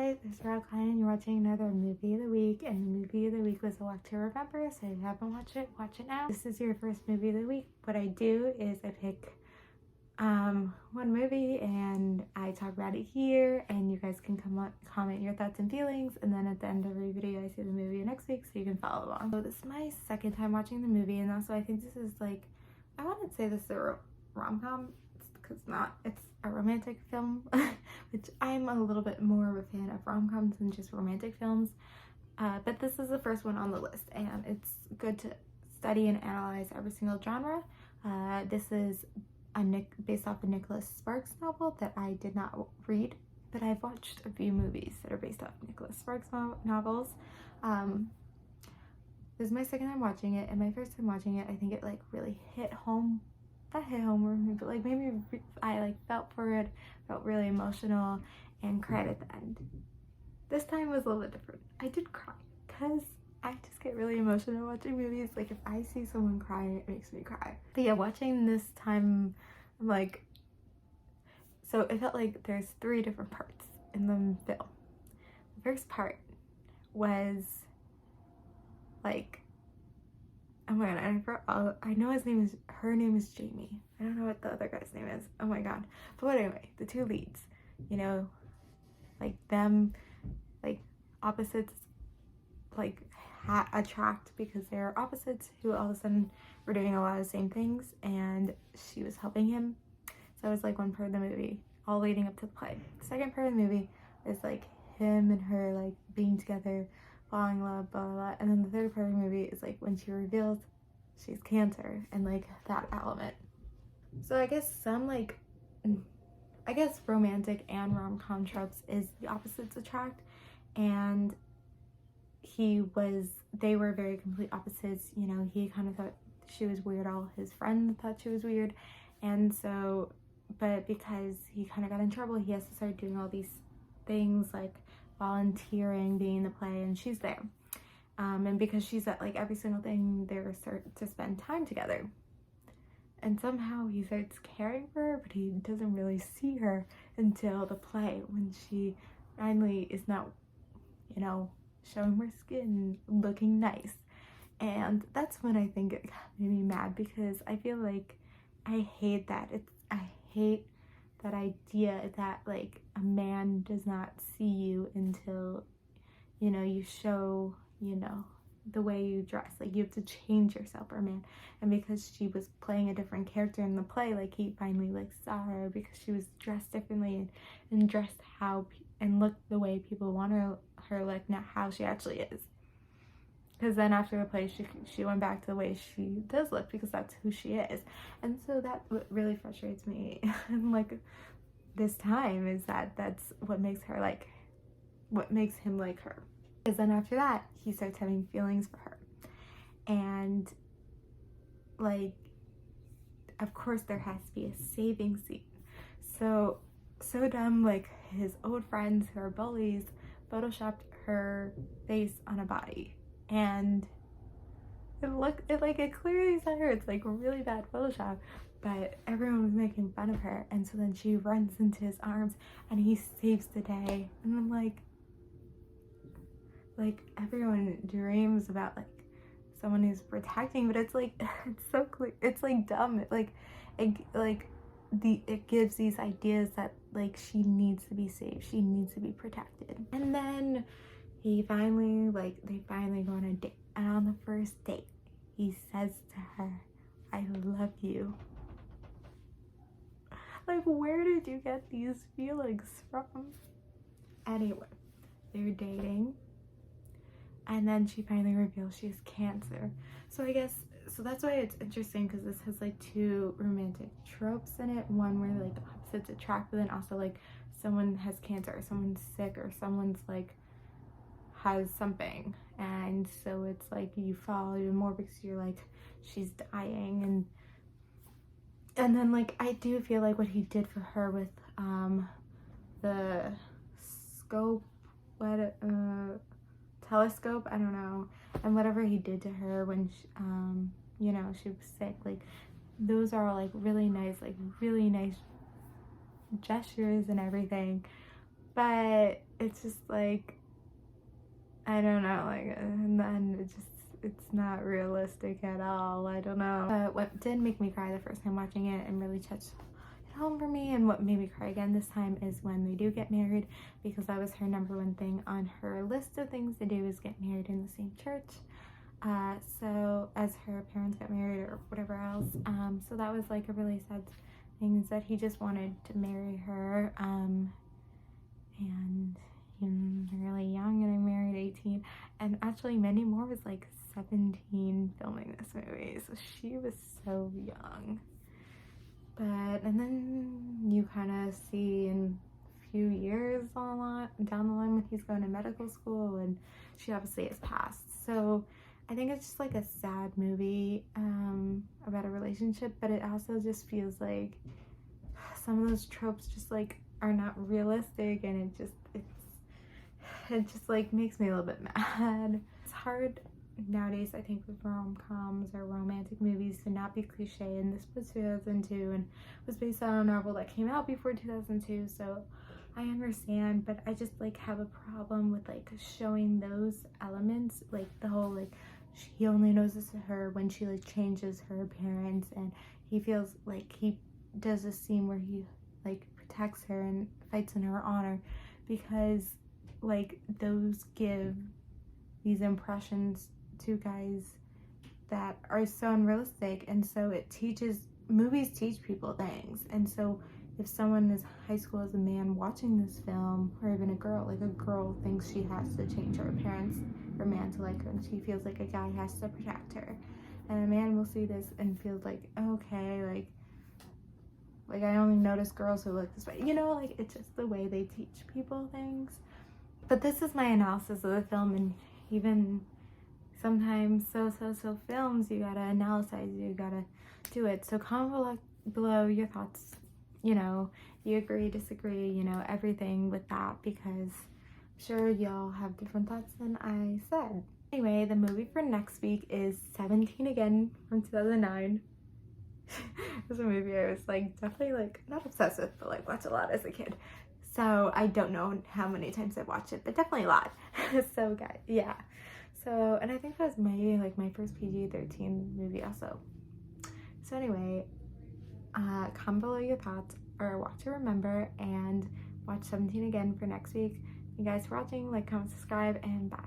guys, it's Rob Klein and you're watching another movie of the week, and the movie of the week was A Walk to Remember, so if you haven't watched it, watch it now. This is your first movie of the week. What I do is I pick one movie and I talk about it here, and you guys can comment your thoughts and feelings, and then at the end of every video I say the movie next week so you can follow along. So this is my second time watching the movie, and also I think this is like, I wouldn't say this is a rom-com, because it's a romantic film, which I'm a little bit more of a fan of rom-coms than just romantic films, but this is the first one on the list, and it's good to study and analyze every single genre. This is based off a Nicholas Sparks novel that I did not read, but I've watched a few movies that are based off Nicholas Sparks novels. This is my second time watching it, and my first time watching it, I think it like really hit home. Not hit home with me, but like maybe I like felt for it, felt really emotional, and cried at the end. This time was a little bit different. I did cry because I just get really emotional watching movies. Like if I see someone cry, it makes me cry. But yeah, watching this time, I'm like, so it felt like there's 3 different parts in the film. The first part was like, oh my god, I know her name is Jamie. I don't know what the other guy's name is. Oh my god. But anyway, the 2 leads, you know, like them, like opposites, like attract because they're opposites who all of a sudden were doing a lot of the same things, and she was helping him. So it was like one part of the movie, all leading up to the play. The second part of the movie is like him and her like being together, falling in love, blah, blah, blah. And then the third part of the movie is like when she reveals she's Cancer, and like that element. So I guess romantic and rom-com tropes is the opposites attract, and they were very complete opposites. You know, he kind of thought she was weird, all his friends thought she was weird, and so, but because he kind of got in trouble, he has to start doing all these things like volunteering, being in the play, and she's there. And because she's at like every single thing, they start to spend time together. And somehow he starts caring for her, but he doesn't really see her until the play, when she finally is not, you know, showing her skin, looking nice. And that's when I think it made me mad, because I feel like I hate that. I hate that idea that like a man does not see you until, you know, you show, you know, the way you dress. Like you have to change yourself for a man. And because she was playing a different character in the play, like he finally like saw her because she was dressed differently and dressed and looked the way people want her like, not how she actually is. Because then after the play, she went back to the way she does look, because that's who she is. And so that what really frustrates me and like this time is that's what makes her like, what makes him like her. Because then after that, he starts having feelings for her, and like, of course there has to be a saving scene. So dumb, like his old friends who are bullies photoshopped her face on a body, and it clearly said her. It's like really bad Photoshop, but everyone was making fun of her, and so then she runs into his arms and he saves the day. And I'm like everyone dreams about like someone who's protecting, but it's like it's so clear, it's like dumb. It gives these ideas that like she needs to be saved, she needs to be protected. And then they finally go on a date, and on the first date he says to her, "I love you." Like, where did you get these feelings from? Anyway, they're dating, and then she finally reveals she has Cancer. So I guess, so that's why it's interesting, because this has like 2 romantic tropes in it. One where like opposites attract, but then also like someone has Cancer, or someone's sick, or someone's like has something, and so it's like you fall even more because you're like, she's dying. And then like I do feel like what he did for her with the scope, telescope, I don't know, and whatever he did to her when she, you know, she was sick, like those are all like really nice gestures and everything. But it's just like, I don't know, like, and then it's not realistic at all. I don't know. But what did make me cry the first time watching it and really touched it home for me, and what made me cry again this time, is when they do get married, because that was her #1 thing on her list of things to do, is get married in the same church. So as her parents got married or whatever else. So that was like a really sad thing, is that he just wanted to marry her. And he was really young, and I married 18. And actually Mandy Moore was like 17 filming this movie, so she was so young. But, and then you kind of see in a few years down the line when he's going to medical school, and she obviously has passed. So I think it's just like a sad movie about a relationship, but it also just feels like some of those tropes just like are not realistic, and it just like makes me a little bit mad. It's hard nowadays, I think, with rom-coms or romantic movies to not be cliche, and this was 2002 and was based on a novel that came out before 2002, so I understand, but I just like have a problem with like showing those elements, like the whole like he only knows this to her when she like changes her appearance, and he feels like he does a scene where he like protects her and fights in her honor, because like those give these impressions to guys that are so unrealistic. And so movies teach people things, and so if someone is high school as a man watching this film, or even a girl thinks she has to change her appearance for a man to like her, and she feels like a guy has to protect her, and a man will see this and feels like, okay, like I only notice girls who look this way, you know, like it's just the way they teach people things. But this is my analysis of the film, and even sometimes so films, you gotta analyze, you gotta do it. So comment below your thoughts, you know, you agree, disagree, you know, everything with that, because I'm sure y'all have different thoughts than I said. Anyway, the movie for next week is 17 Again from 2009. It was a movie I was like definitely like not obsessed with, but like watched a lot as a kid. So I don't know how many times I've watched it, but definitely a lot. So guys, yeah. So, and I think that was my first PG-13 movie also. So anyway, comment below your thoughts, or Watch to Remember, and watch 17 Again for next week. Thank you guys for watching. Like, comment, subscribe, and bye.